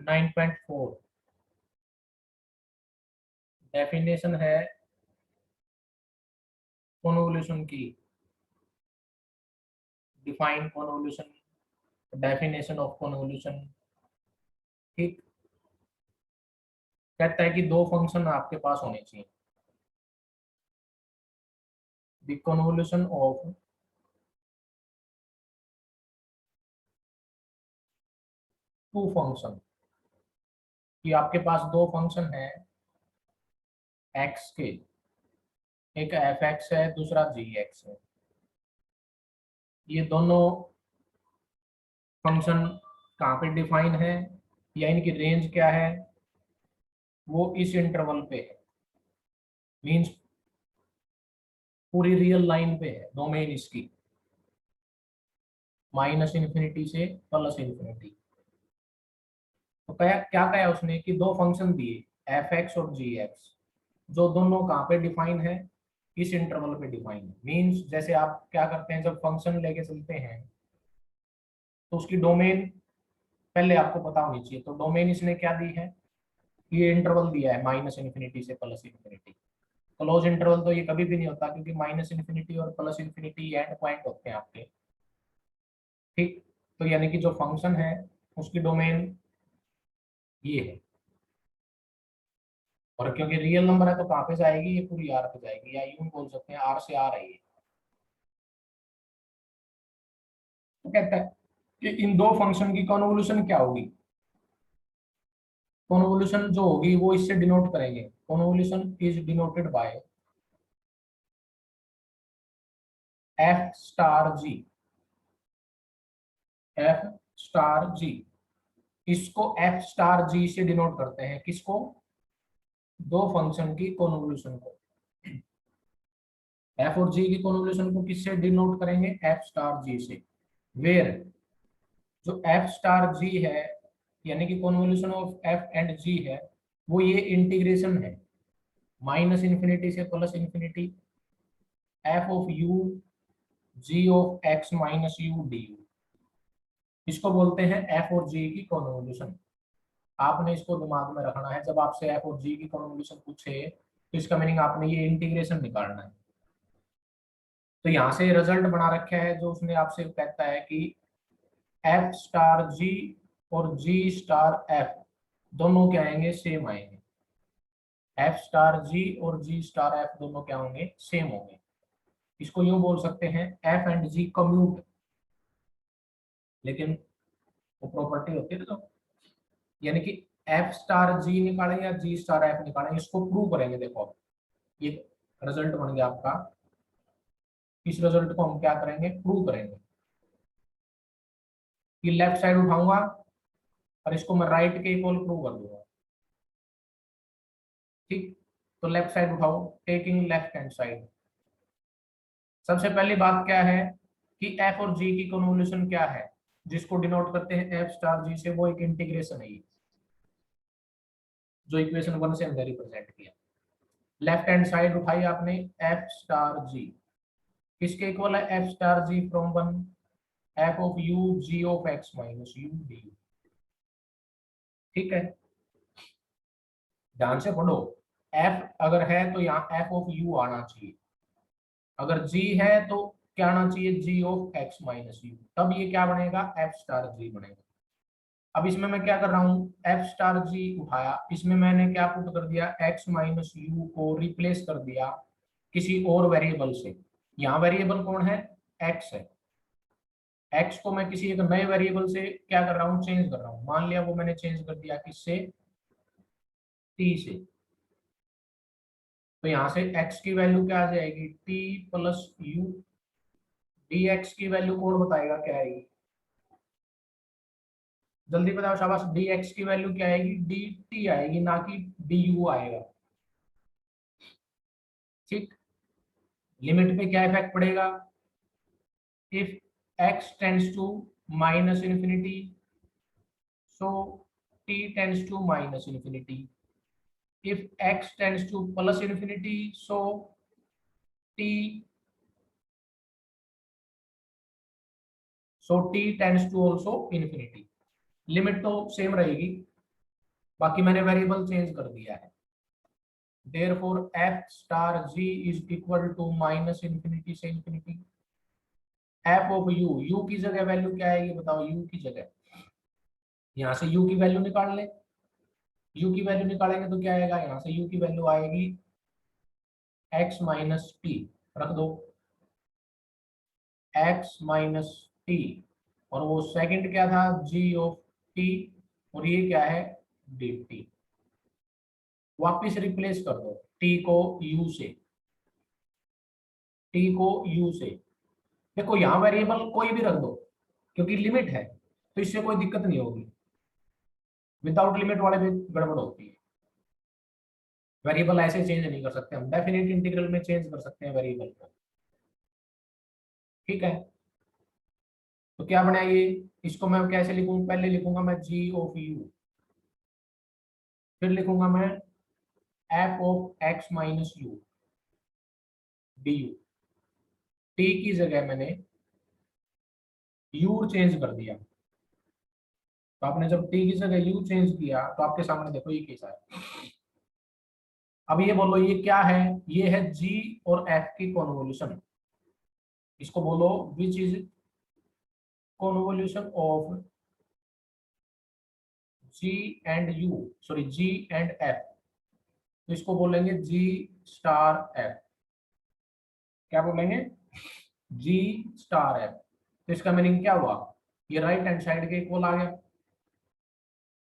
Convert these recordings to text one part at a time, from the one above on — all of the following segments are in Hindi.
9.4 डेफिनेशन है कन्वोल्यूशन की, define convolution, definition of convolution. ठीक, कहता है कि दो फंक्शन आपके पास होने चाहिए। The convolution of two function, कि आपके पास दो फंक्शन है एक्स के, एक एफ एक्स है दूसरा जी एक्स है। ये दोनों फंक्शन कहाँ पे डिफाइन है या इनकी रेंज क्या है, वो इस इंटरवल पे है। मींस पूरी रियल लाइन पे है डोमेन इसकी, -∞ से +∞। तो क्या क्या कहा उसने कि दो फंक्शन दिए एफ एक्स और जी एक्स, जो दोनों कहाँ पे डिफाइन है, इस इंटरवल पे डिफाइन है। मींस जैसे आप क्या करते हैं, जब फंक्शन लेके चलते हैं तो उसकी डोमेन पहले आपको पता होनी चाहिए। तो डोमेन इसने क्या दी है, ये इंटरवल दिया है -∞ से +∞। क्लोज इंटरवल तो ये कभी भी नहीं होता, क्योंकि -∞ और +∞ एंड पॉइंट होते हैं आपके। ठीक, तो यानी कि जो फंक्शन है उसकी डोमेन ये है, और क्योंकि रियल नंबर है तो कहाँ पे जाएगी, ये पूरी आर पे जाएगी, या यूं बोल सकते हैं आर से आ रही है। तो कहता है कि इन दो फंक्शन की कन्वोल्यूशन क्या होगी। कन्वोल्यूशन जो होगी वो इससे डिनोट करेंगे, convolution is denoted by F star G. F star G, इसको एफ स्टार जी से डिनोट करते हैं, किसको, दो फंक्शन की कन्वोल्यूशन को। एफ और जी की कन्वोल्यूशन को किससे डिनोट करेंगे, एफ स्टार जी से। वेयर जो एफ स्टार जी है, यानी कि convolution of F and G है, वो ये इंटीग्रेशन है -∞ से +∞, F of U G of X minus U D U. इसको बोलते हैं एफ और जी की कन्वोल्यूशन। आपने इसको दिमाग में रखना है, जब आपसे एफ और जी की कन्वोल्यूशन पूछे तो इसका मीनिंग आपने ये इंटीग्रेशन निकालना है। तो यहाँ से रिजल्ट बना रखा है जो उसने आपसे कहता है कि एफ स्टार जी और जी स्टार एफ दोनों क्या आएंगे, सेम आएंगे। एफ स्टार जी और जी स्टार एफ दोनों क्या होंगे, सेम होंगे। इसको यूं बोल सकते हैं एफ एंड जी कम्यूट, लेकिन वो प्रॉपर्टी होती है ना, तो यानी कि एफ स्टार जी निकालें या जी स्टार एफ निकालें, इसको प्रूव करेंगे। देखो ये रिजल्ट बन गया आपका, इस रिजल्ट को हम क्या करेंगे, प्रूव करेंगे। ये लेफ्ट साइड उठाऊंगा और इसको मैं राइट के इक्वल प्रूव कर दूंगा। ठीक, तो लेफ्ट साइड उठाओ, टेकिंग लेफ्ट हैंड साइड। सबसे पहली बात क्या है कि एफ और जी की कन्वोल्यूशन क्या है, जिसको डिनोट करते हैं एफ स्टार जी से, वो एक इंटीग्रेशन है, जो इक्वेशन 1 से हमने रिप्रेजेंट किया। लेफ्ट हैंड साइड उठाई आपने, एफ स्टार जी किसके इक्वल है, F star G from 1 F of U G of X minus U D. ठीक है, ध्यान से पढ़ो। एफ अगर है तो यहाँ एफ ऑफ यू आना चाहिए, अगर जी है तो क्या आना चाहिए, जी ऑफ एक्स माइनस यू, तब ये क्या बनेगा, एफ स्टार जी बनेगा। अब इसमें मैं क्या कर रहा हूँ, एफ स्टार जी उठाया, इसमें मैंने क्या पुट कर दिया, एक्स माइनस यू को रिप्लेस कर दिया किसी और वेरिएबल से। यहाँ वेरिएबल कौन है, एक्स है। एक्स को मैं किसी एक नए वेरिएबल से क्या कर रहा हूँ, चेंज कर रहा हूँ। मान लिया वो मैंने चेंज कर दिया किससे, टी से। तो यहाँ से x की वैल्यू क्या आ जाएगी, t प्लस यू। dx की वैल्यू कौन बताएगा क्या आएगी, जल्दी बताओ शाबाश। dx की वैल्यू क्या आएगी, dt आएगी, ना कि du आएगा। ठीक, लिमिट पे क्या इफेक्ट पड़ेगा, if x tends to -∞, so t tends to -∞, if x tends to +∞, so t t tends to also infinity। Limit तो सेम रहेगी, बाकी मैंने वेरिएबल चेंज कर दिया है। Therefore F star G is equal to minus infinity से infinity F of U, U की जगह वैल्यू क्या आएगी बताओ, यू की जगह यहाँ से यू की वैल्यू निकाल ले, यू की वैल्यू निकालेंगे तो क्या आएगा, यहाँ से यू की वैल्यू आएगी x माइनस टी, रख दो x माइनस टी, और वो सेकंड क्या था g ऑफ t, और ये क्या है डी टी। वापिस रिप्लेस कर दो t को u से, t को u से। देखो यहाँ वेरिएबल कोई भी रख दो क्योंकि लिमिट है, तो इससे कोई दिक्कत नहीं होगी। विदाउट लिमिट वाले भी गड़बड़ होती है। वेरिएबल ऐसे चेंज नहीं कर सकते हम, डेफिनेट इंटीग्रल में चेंज कर सकते हैं वेरिएबल को। ठीक है, तो क्या बना ये, इसको मैं कैसे लिखूं, पहले लिखूंगा मैं g ऑफ u, फिर लिखूंगा मैं f of x minus U D you. t की जगह मैंने u चेंज कर दिया, तो आपने जब t की जगह u चेंज किया तो आपके सामने देखो ये कैसा है। अब ये बोलो ये क्या है, ये है g और f की कॉन्वोल्यूशन। इसको बोलो which is convolution of g and u, sorry g and f, तो इसको बोलेंगे g स्टार f। क्या बोलेंगे, g स्टार f। तो इसका मीनिंग क्या हुआ, ये राइट हैंड साइड के इक्वल आ गया।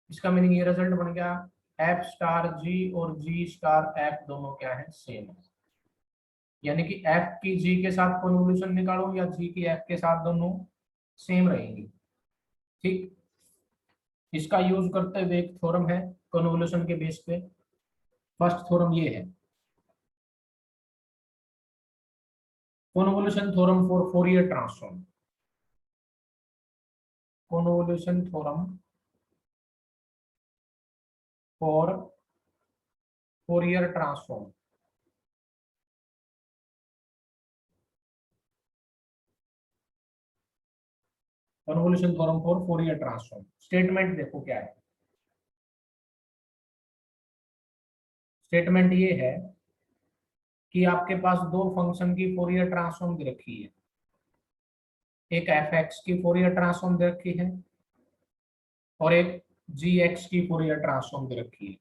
इसका मीनिंग ये रिजल्ट बन गया f स्टार g और g स्टार f दोनों क्या है, सेम है। यानी कि f की g के साथ कन्वोल्यूशन निकालो या g की f के साथ, दोनों सेम रहेंगी। ठीक, इसका यूज करते हुए एक थ्योरम है कन्वोल्यूशन के बेस पे। फर्स्ट थ्योरम ये है, convolution theorem for Fourier transform. Convolution theorem for Fourier transform. Convolution theorem for Fourier transform, statement देखो क्या है। स्टेटमेंट ये है कि आपके पास दो फंक्शन की फोरियर ट्रांसफॉर्म दे रखी है, एक एफ एक्स की फोरियर ट्रांसफॉर्म दे रखी है और एक जी एक्स की फोरियर ट्रांसफॉर्म दे रखी है।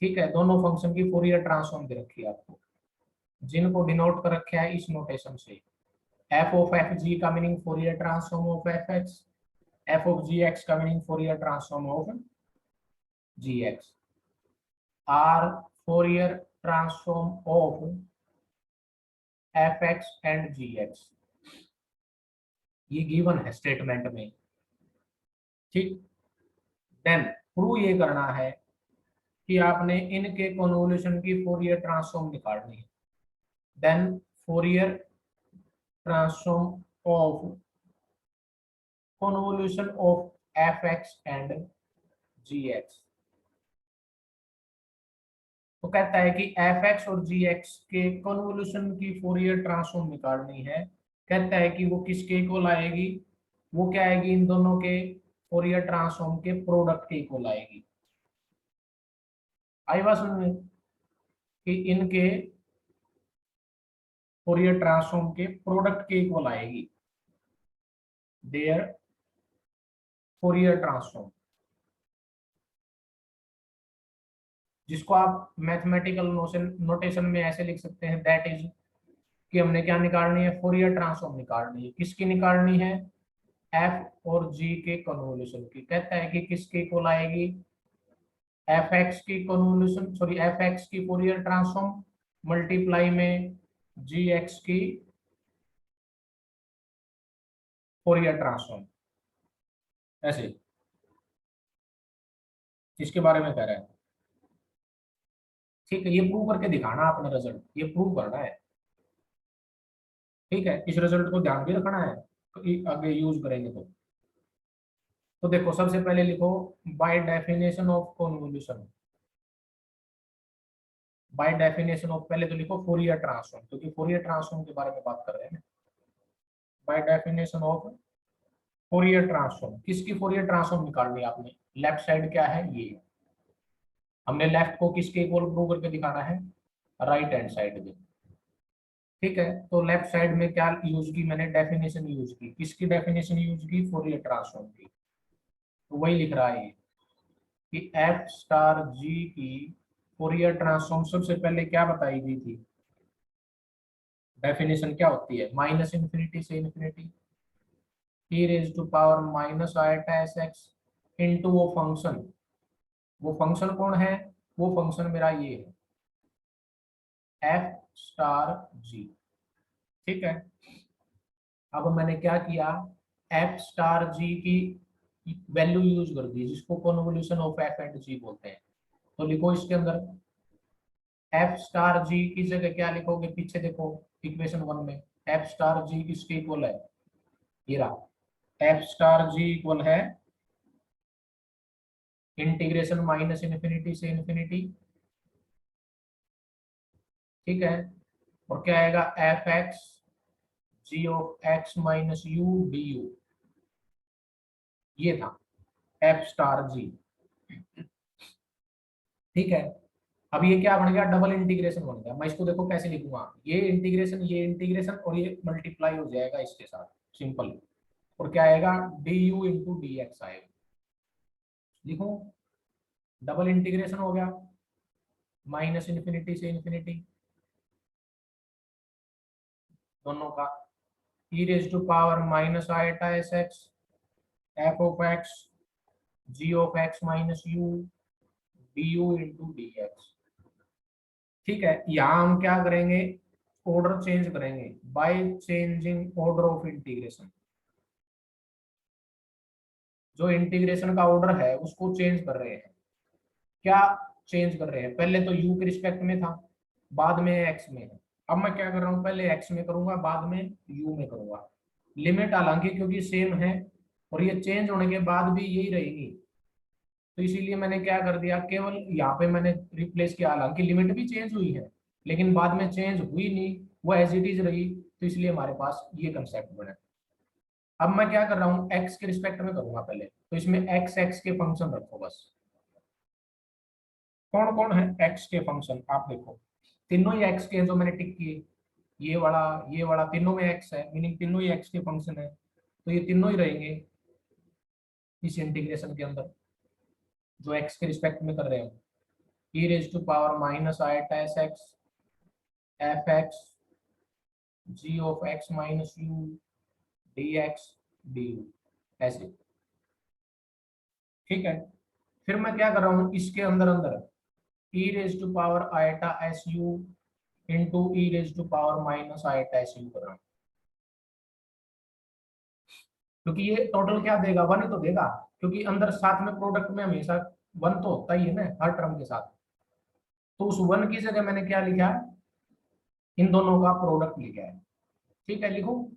ठीक है, दोनों फंक्शन की फोरियर ट्रांसफॉर्म दे रखी है आपको, जिनको डिनोट कर रखा है इस नोटेशन से। एफ ऑफ एफ जी का meaning Fourier transform of F X, F of G X का meaning Fourier transform of G X, or Fourier transform of F X and G X. ये गिवन है स्टेटमेंट में। ठीक, देन प्रूव ये करना है कि आपने इनके कन्वोल्यूशन की फोरियर ट्रांसफॉर्म निकालनी है। Then Fourier transform of convolution of F X and G X. तो कहता है कि एफ एक्स और जी एक्स के कन्वोल्यूशन की फोरियर ट्रांसफॉर्म निकालनी है। कहता है कि वो किसके इक्वल आएगी, वो क्या आएगी, इन दोनों के फोरियर ट्रांसफॉर्म के प्रोडक्ट के इक्वल आएगी। आई बात समझ में, कि इनके फोरियर ट्रांसफॉर्म के प्रोडक्ट के इक्वल आएगी, देयर फोरियर ट्रांसफॉर्म, जिसको आप मैथमेटिकल नोटेशन में ऐसे लिख सकते हैं, दैट इज कि हमने क्या निकालनी है, फोरियर ट्रांसफॉर्म निकालनी है। किसकी निकालनी है, एफ और जी के कन्वोल्यूशन की। कहता है कि किसके इक्वल आएगी, एफ एक्स की कन्वोल्यूशन, सॉरी एफ एक्स की फोरियर ट्रांसफॉर्म मल्टीप्लाई में जी एक्स की फोरियर ट्रांसफॉर्म। ऐसे किसके बारे में कह रहा है। ठीक है, ये प्रूव करके दिखाना आपने, रिजल्ट ये प्रूव करना है। ठीक है, इस रिजल्ट को ध्यान भी रखना है, तो आगे यूज करेंगे तो देखो सबसे पहले लिखो by definition of convolution. Bye definition of, पहले तो लिखो फोरियर ट्रांसफॉर्म, क्योंकि फोरियर ट्रांसफॉर्म के बारे में बात कर रहे हैं। Bye definition of Fourier transform, किसकी फोरियर ट्रांसफॉर्म निकालनी है आपने? लेफ्ट साइड क्या है ये, हमने लेफ्ट को किसके इक्वल प्रूव करके दिखाना है? राइट हैंड साइड में। ठीक है, तो लेफ्ट साइड में क्या यूज की मैंने? डेफिनेशन यूज की, किसकी डेफिनेशन यूज की? फोरियर ट्रांसफॉर्म की। तो वही लिख रहा है ये कि एफ स्टार जी की फोरियर ट्रांसफॉर्म सबसे पहले क्या बताई गई थी? डेफिनेशन क्या होती है? माइनस इन्फिनिटी से infinity E raise to power minus eta S X into वो फंक्शन। वो फंक्शन कौन है? वो फंक्शन मेरा ये है, एफ स्टार जी। ठीक है, अब मैंने क्या किया? एफ स्टार जी की वैल्यू यूज कर दी, जिसको कन्वोल्यूशन ऑफ एफ एंड जी बोलते हैं। तो लिखो इसके अंदर एफ स्टार जी की जगह क्या लिखोगे? पीछे देखो इक्वेशन वन में एफ स्टार जी किसके इक्वल है? ये रहा, एफ स्टार जी इक्वल है इंटीग्रेशन माइनस इन्फिनिटी से इन्फिनिटी। ठीक है, और क्या आएगा? F X G of X minus U D U. ये था एफ स्टार जी। ठीक है, अब ये क्या बन गया? डबल इंटीग्रेशन बन गया। मैं इसको देखो कैसे लिखूंगा, ये इंटीग्रेशन और ये मल्टीप्लाई हो जाएगा इसके साथ, सिंपल। और क्या आएगा? D U into D x आएगा। लिखो, डबल इंटीग्रेशन हो गया माइनस इन्फिनिटी से इन्फिनिटी दोनों का, E raise to power minus eta S X F of X G of X minus U D U into D X. ठीक है, यहाँ हम क्या करेंगे? ऑर्डर चेंज करेंगे by changing order of integration. जो इंटीग्रेशन का ऑर्डर है उसको चेंज कर रहे हैं। क्या चेंज कर रहे हैं? पहले तो u के रिस्पेक्ट में था, बाद में x में है। अब मैं क्या कर रहा हूँ? पहले x में करूंगा, बाद में u में करूंगा। लिमिट हालांकि क्योंकि सेम है और ये चेंज होने के बाद भी यही रहेगी, तो इसीलिए मैंने क्या कर दिया, केवल यहाँ पे मैंने रिप्लेस किया। हालांकि लिमिट भी चेंज हुई है लेकिन बाद में चेंज हुई नहीं, वो एज इट इज रही, तो इसलिए हमारे पास ये कंसेप्ट बना। अब मैं क्या कर रहा हूँ? x के रिस्पेक्ट में करूंगा पहले, तो इसमें x के फंक्शन रखो बस। कौन कौन है x के फंक्शन? आप देखो, तीनों ही x के हैं जो मैंने टिक किए। ये वाला, ये वाला, तीनों में x है, मीनिंग तीनों ही x के फंक्शन है, तो ये तीनों ही रहेंगे इस इंटीग्रेशन के अंदर जो x के रिस्पेक्ट में कर रहे हैं। E raise to power minus eta S X F X G of X minus U D X D U, ऐसे। ठीक है, फिर मैं क्या कर रहा हूँ? इसके अंदर अंदर E raise to power eta S U into E raise to power minus eta S U कर रहा हूँ, क्योंकि ये टोटल क्या देगा? वन ही तो देगा, क्योंकि अंदर साथ में प्रोडक्ट में हमेशा वन तो होता ही है ना हर टर्म के साथ। तो उस वन की जगह मैंने क्या लिखा है? इन दोनों का प्रोडक्ट लिखा है। ठीक है, लिखो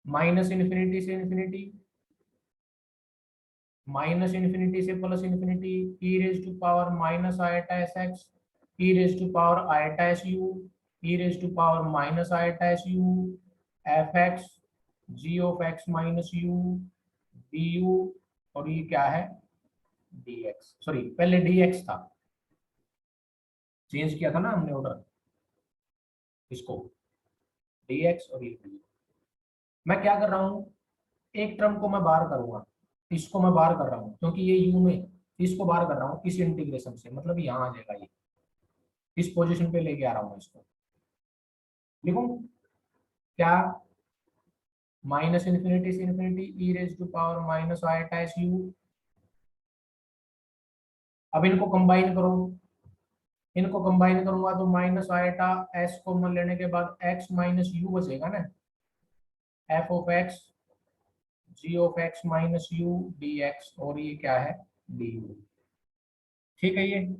माइनस इन्फिनिटी से इन्फिनिटी, माइनस इन्फिनिटी से plus infinity, E raise to power minus eta S X E raise to power eta S U E raise to power minus eta S U F X G of X minus U D U, और ये क्या है? डी एक्स, सॉरी पहले डी एक्स था, चेंज किया था ना हमने ऑर्डर, इसको डी एक्स और ये डी। मैं क्या कर रहा हूँ? एक टर्म को मैं बाहर करूंगा, इसको मैं बाहर कर रहा हूँ क्योंकि ये यू में, इसको बाहर कर रहा हूँ इस इंटीग्रेशन से, मतलब यहाँ आ जाएगा ये, इस पोजीशन पे लेके आ रहा हूँ इसको। लिखूं क्या? माइनस इन्फिनिटी से infinity E raise to power minus eta S U. अब इनको कंबाइन करो, इनको कंबाइन करूंगा तो माइनस आयटा एस कॉमन लेने के बाद एक्स माइनस यू बचेगा ना, F of X G of X minus U D X, और ये क्या है? D U. ठीक है, ये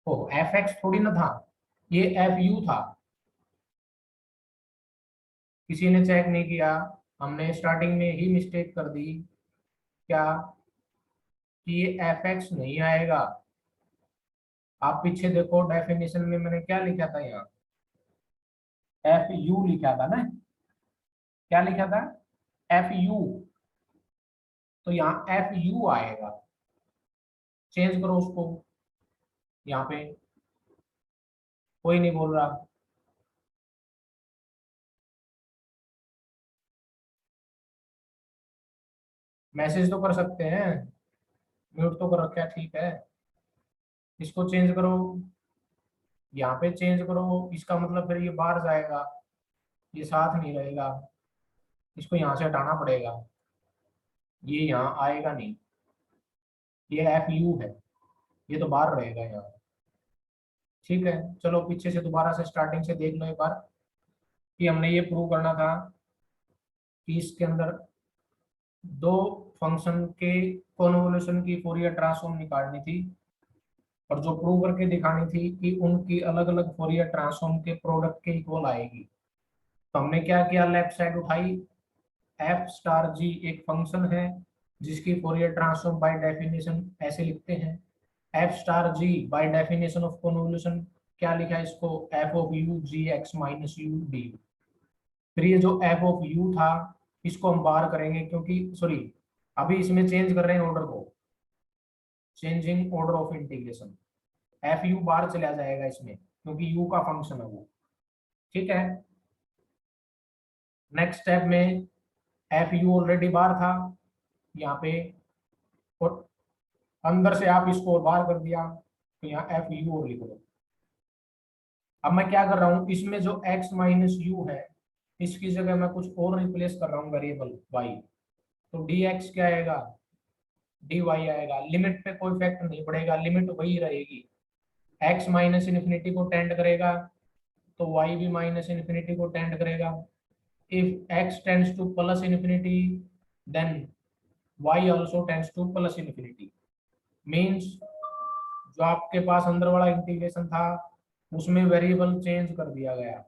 ओ एफ एक्स थोड़ी ना था, ये एफ यू था। किसी ने चेक नहीं किया, हमने स्टार्टिंग में ही मिस्टेक कर दी। क्या? कि ये एफ एक्स नहीं आएगा। आप पीछे देखो डेफिनेशन में मैंने क्या लिखा था यहाँ, एफ यू लिखा था ना, क्या लिखा था, एफ यू, तो यहाँ एफ यू आएगा, चेंज करो उसको, यहाँ पे कोई नहीं बोल रहा। मैसेज तो कर सकते हैं, म्यूट तो कर रखा है, ठीक है। इसको चेंज करो, यहाँ पे चेंज करो, इसका मतलब फिर ये बाहर जाएगा, ये साथ नहीं रहेगा, इसको यहाँ से हटाना पड़ेगा, ये यहाँ आएगा नहीं, ये एफ यू है, ये तो बाहर रहेगा यहाँ। ठीक है, चलो पीछे से दोबारा से स्टार्टिंग से देख लो एक बार, कि हमने ये प्रूव करना था कि इसके अंदर दो फंक्शन के कॉन्वोल्यूशन की फोरियर ट्रांसफॉर्म निकालनी थी, और जो प्रूव करके दिखानी थी कि उनकी अलग अलग फोरियर ट्रांसफॉर्म के प्रोडक्ट के इक्वल आएगी। तो हमने क्या किया, लेफ्ट साइड उठाई, एफ स्टार जी एक फंक्शन है जिसकी फोरियर ट्रांसफॉर्म बाय डेफिनेशन ऐसे लिखते हैं, F star G by definition of convolution क्या लिखा है इसको, F of U G X minus U D. फिर ये जो एफ ऑफ यू था इसको हम बाहर करेंगे, क्योंकि सॉरी अभी इसमें चेंज कर रहे हैं ऑर्डर को, changing order of integration, F you बाहर चला जाएगा इसमें क्योंकि यू का फंक्शन है वो। ठीक है, नेक्स्ट स्टेप में एफ यू ऑलरेडी बाहर था यहाँ पे, और अंदर से आप इसको बाहर कर दिया, तो यहाँ एफ यू और लिख दो। अब मैं क्या कर रहा हूँ, इसमें जो x माइनस यू है इसकी जगह मैं कुछ और रिप्लेस कर रहा हूँ वेरिएबल y, तो डी एक्स क्या आएगा, डी वाई आएगा। लिमिट पे कोई इफेक्ट नहीं पड़ेगा, लिमिट वही रहेगी, x माइनस इन्फिनिटी को टेंड करेगा तो y भी माइनस इन्फिनिटी को टेंड करेगा। If x tends to plus infinity then y also tends to plus infinity. Means जो आपके पास अंदर वाला इंटीग्रेशन था उसमें वेरिएबल चेंज कर दिया गया।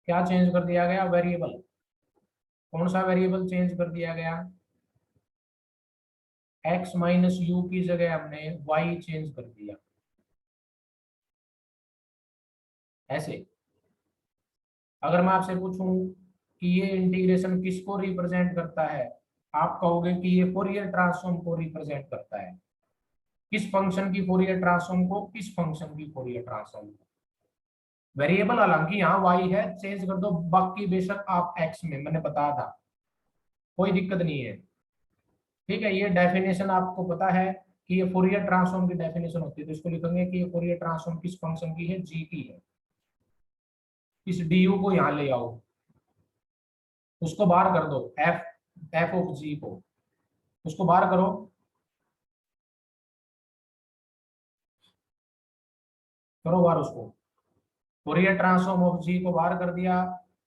क्या चेंज कर दिया गया, वेरिएबल। कौन सा वेरिएबल चेंज कर दिया गया, x माइनस यू की जगह हमने y चेंज कर दिया, ऐसे। अगर मैं आपसे पूछूं कि ये इंटीग्रेशन किसको रिप्रेजेंट करता है, आप कहोगे कि ये फोरियर ट्रांसफॉर्म को रिप्रेजेंट करता है। किस फंक्शन की फोरियर ट्रांसफॉर्म को, किस फंक्शन की फोरियर ट्रांसफॉर्म को। वेरिएबल हालांकि यहाँ y है, चेंज कर दो, बाकी बेशक आप x में, मैंने बताया था, कोई दिक्कत नहीं है। ठीक है, ये डेफिनेशन आपको पता है कि ये फोरियर ट्रांसफॉर्म की डेफिनेशन होती है, तो इसको लिखेंगे कि ये फोरियर ट्रांसफॉर्म किस फंक्शन की है, g की है। इस du को यहाँ ले आओ, उसको बाहर कर दो, एफ ऑफ जी को, उसको बाहर करो, करो बाहर उसको। फोरियर ट्रांसफॉर्म ऑफ जी को बाहर कर दिया,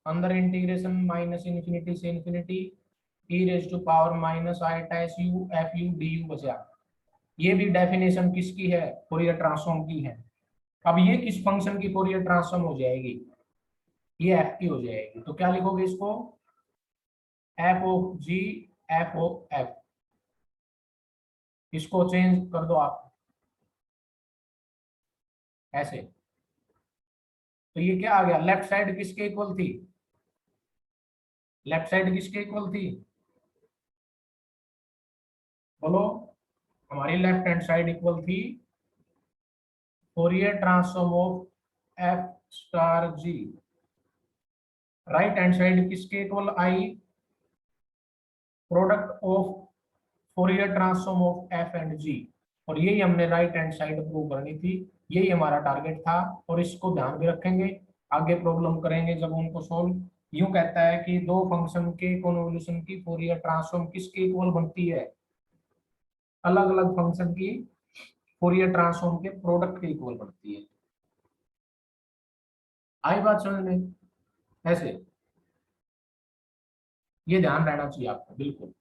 अंदर इंटीग्रेशन माइनस इन्फिनिटी से infinity E raise to power minus I times U F U D U बचा। ये भी डेफिनेशन किसकी है, फोरियर ट्रांसफॉर्म की है। अब ये किस फंक्शन की फोरियर ट्रांसफॉर्म हो जाएगी, ये एफ की हो जाएगी। तो क्या लिखोगे इसको, F of G F of F, इसको चेंज कर दो आप ऐसे। तो ये क्या आ गया, लेफ्ट साइड किसके इक्वल थी, लेफ्ट साइड किसके इक्वल थी, बोलो। हमारी लेफ्ट हैंड साइड इक्वल थी Fourier transform of F star G. Right hand side किसके इक्वल आई, product of Fourier transform of F and G. और यही हमने राइट हैंड साइड प्रूव करनी थी, यही हमारा टारगेट था, और इसको ध्यान भी रखेंगे, आगे प्रॉब्लम करेंगे जब उनको सोल्व। यूं कहता है कि दो फंक्शन के कन्वोल्यूशन की फोरियर ट्रांसफॉर्म किसके इक्वल बनती है, अलग अलग फंक्शन की फोरियर ट्रांसफॉर्म के प्रोडक्ट के इक्वल बनती है। आई बात समझ में, ऐसे ये ध्यान रहना चाहिए आपको, बिल्कुल।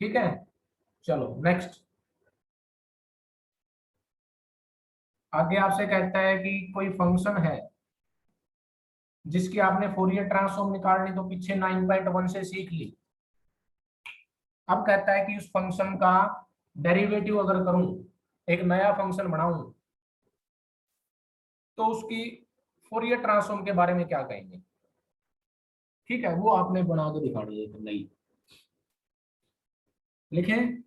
ठीक है, चलो नेक्स्ट। आगे आपसे कहता है कि कोई फंक्शन है जिसकी आपने फोरियर ट्रांसफॉर्म निकालनी तो पीछे 9.1 से सीख ली। अब कहता है कि उस फंक्शन का डेरिवेटिव अगर करूं, एक नया फंक्शन बनाऊं, तो उसकी फोरियर ट्रांसफॉर्म के बारे में क्या कहेंगे। ठीक है, वो आपने बना के दिखानी है नहीं, लिखें।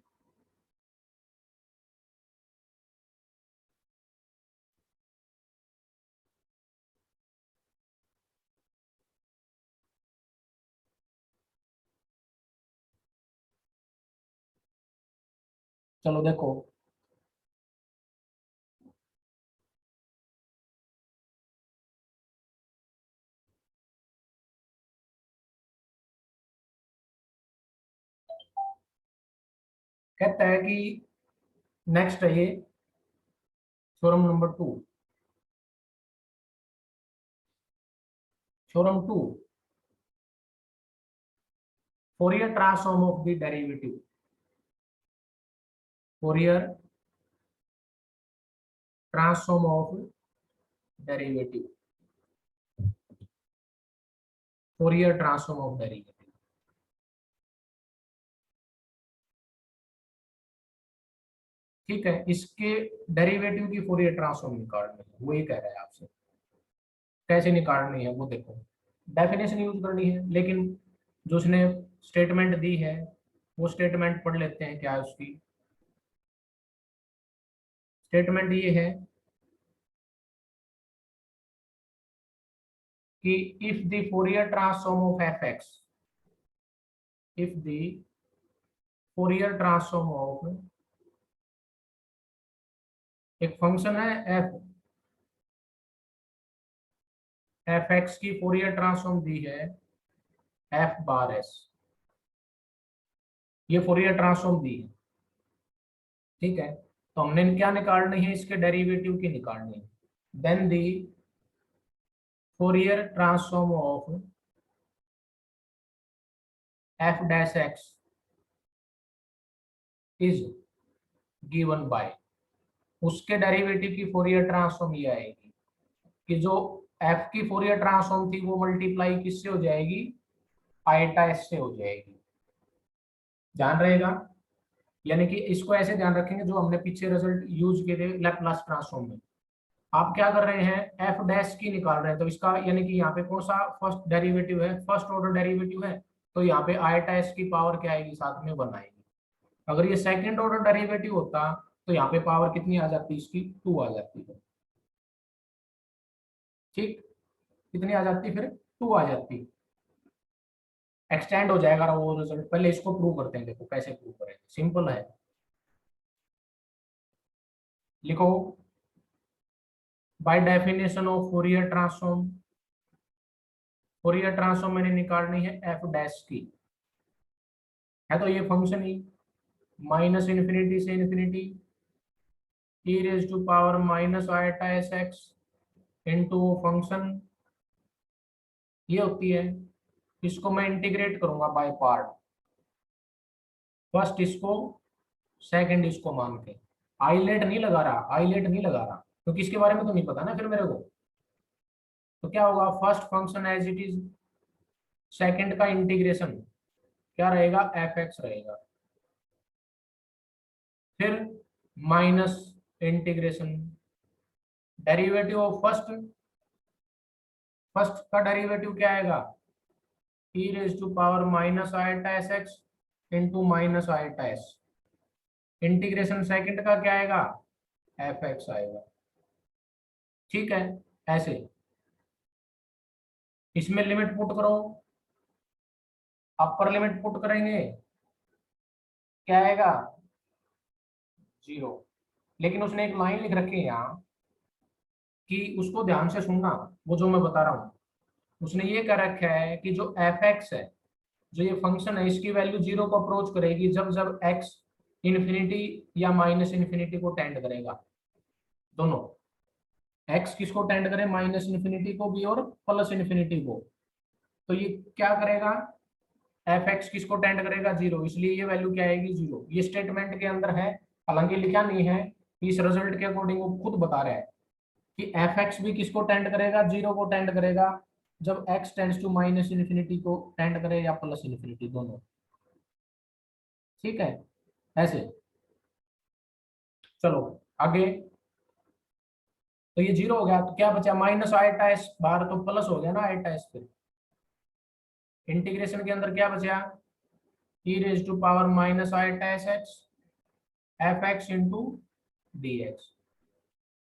चलो देखो, कहता है कि नेक्स्ट है ये theorem number 2। Theorem 2, Fourier transform of the derivative. Fourier transform of derivative. Fourier transform of derivative. ठीक है, इसके डेरिवेटिव की फोरियर ट्रांसफॉर्म निकालनी है, वो ये कह रहा है आपसे। कैसे निकालनी है वो देखो, डेफिनेशन यूज करनी है, लेकिन जो उसने स्टेटमेंट दी है वो स्टेटमेंट पढ़ लेते हैं। क्या है उसकी स्टेटमेंट? ये है कि if the Fourier transform of F x, if the Fourier transform of एक फंक्शन है एफ, एफ एक्स की फोरियर ट्रांसफॉर्म दी है एफ बार एस, ये फोरियर ट्रांसफॉर्म दी है। ठीक है, तो हमने क्या निकालनी है, इसके डेरिवेटिव की निकालनी है। Then the Fourier transform of F dash X is given by, उसके डेरिवेटिव की फोरियर ट्रांसफॉर्म ये आएगी कि जो एफ की फोरियर ट्रांसफॉर्म थी वो मल्टीप्लाई किससे हो जाएगी, आईटा एस से हो जाएगी। ध्यान रहेगा, यानी कि इसको ऐसे ध्यान रखेंगे जो हमने पीछे रिजल्ट यूज किए थे लैपलास ट्रांसफॉर्म में। आप क्या कर रहे हैं, एफ डैश की निकाल रहे हैं, तो इसका यानी कि यहाँ पे कौन सा फर्स्ट डेरिवेटिव है, फर्स्ट ऑर्डर डेरिवेटिव है, तो यहाँ पे आईटा एस की पावर क्या आएगी, साथ में 1 आएगी। अगर ये सेकंड ऑर्डर डेरिवेटिव होता तो यहाँ पे पावर कितनी आ जाती, इसकी 2 आ जाती है। ठीक, कितनी आ जाती, फिर 2 आ जाती। एक्सटेंड हो जाएगा वो रिजल्ट। पहले इसको प्रूव करते हैं, देखो कैसे प्रूव करेंगे, सिंपल है। लिखो, by definition of Fourier transform, Fourier transform मैंने निकालनी है एफ डैश की, है तो ये फंक्शन ही माइनस इन्फिनिटी से infinity E raise to power minus आईटा S X into function ये होती है। इसको मैं इंटीग्रेट करूंगा बाय पार्ट, फर्स्ट इसको सेकंड इसको मान के। आईलेट नहीं लगा रहा, आईलेट नहीं लगा रहा क्योंकि इसके बारे में तो नहीं पता ना फिर मेरे को। तो क्या होगा, first function as it is, second का इंटीग्रेशन क्या रहेगा, एफ एक्स रहेगा, फिर minus integration derivative of first, first का डेरिवेटिव क्या आएगा, E raise to power minus आईटा S X into minus आईटा S, integration second का क्या आएगा, एफ एक्स आएगा। ठीक है, ऐसे इसमें लिमिट पुट करो, अपर लिमिट पुट करेंगे क्या आएगा, 0। लेकिन उसने एक लाइन लिख रखी है यहाँ कि उसको ध्यान से सुनना, वो जो मैं बता रहा हूँ। उसने ये कह रखा है कि जो एफ एक्स है, जो ये फंक्शन है, इसकी वैल्यू 0 को अप्रोच करेगी जब जब एक्स इन्फिनिटी या माइनस इन्फिनिटी को टेंड करेगा। दोनों, एक्स किसको टेंड करे, माइनस इन्फिनिटी को भी और प्लस इन्फिनिटी को। तो ये क्या करेगा, एफ एक्स किसको टेंड करेगा, 0, इसलिए ये वैल्यू क्या आएगी, 0। ये स्टेटमेंट के अंदर है, हालांकि लिखा नहीं है, इस रिजल्ट के अकॉर्डिंग वो खुद बता रहा है कि एफ एक्स भी किसको टेंड करेगा, 0 को टेंड करेगा जब X tends to minus infinity को टेंड करे या प्लस इन्फिनिटी, दोनों। ठीक है, ऐसे। चलो आगे, तो ये 0 हो गया, तो क्या बचा माइनस आइटा एस बार, तो प्लस हो गया ना आइटा एस पे। इंटीग्रेशन के अंदर क्या बचा, E raise to power minus eta S X F X into D X.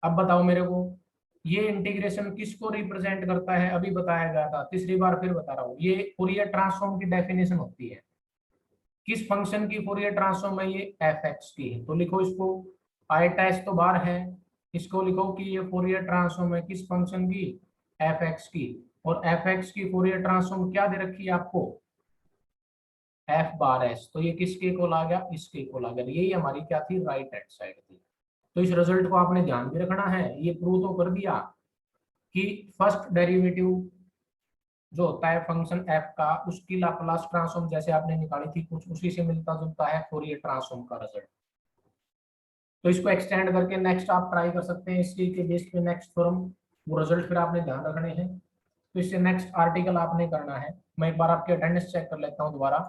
अब बताओ मेरे को, ये इंटीग्रेशन किसको रिप्रेजेंट करता है, अभी बताया गया था, तीसरी बार फिर बता रहा हूँ, ये फूरियर ट्रांसफॉर्म की डेफिनेशन होती है। किस फंक्शन की फूरियर ट्रांसफॉर्म है, ये एफ एक्स की है, तो लिखो इसको, आइटा एस तो बार है, इसको लिखो कि ये फूरियर ट्रांसफॉर्म है किस फंक्शन की, एफ एक्स की। और एफ एक्स की फूरियर ट्रांसफॉर्म क्या दे रखी है आपको, एफ बार एस, तो ये किसके इक्वल आ गया, इसके इक्वल आ गया। यही हमारी क्या थी, राइट हैंड साइड थी। तो इस रिजल्ट को आपने ध्यान भी रखना है। ये प्रूव तो कर दिया कि फर्स्ट डेरिवेटिव जो होता है फंक्शन एफ का, उसकी लाप्लास ट्रांसफॉर्म जैसे आपने निकाली थी कुछ उसी से मिलता जुलता है फूरियर ट्रांसफॉर्म का रिजल्ट। तो इसको एक्सटेंड करके नेक्स्ट आप ट्राई कर सकते हैं, इसी के बेस पे नेक्स्ट थ्योरम, वो रिजल्ट फिर आपने ध्यान रखने हैं। तो इससे नेक्स्ट आर्टिकल आपने करना है, मैं एक बार आपके अटेंडेंस चेक कर लेता हूँ दोबारा।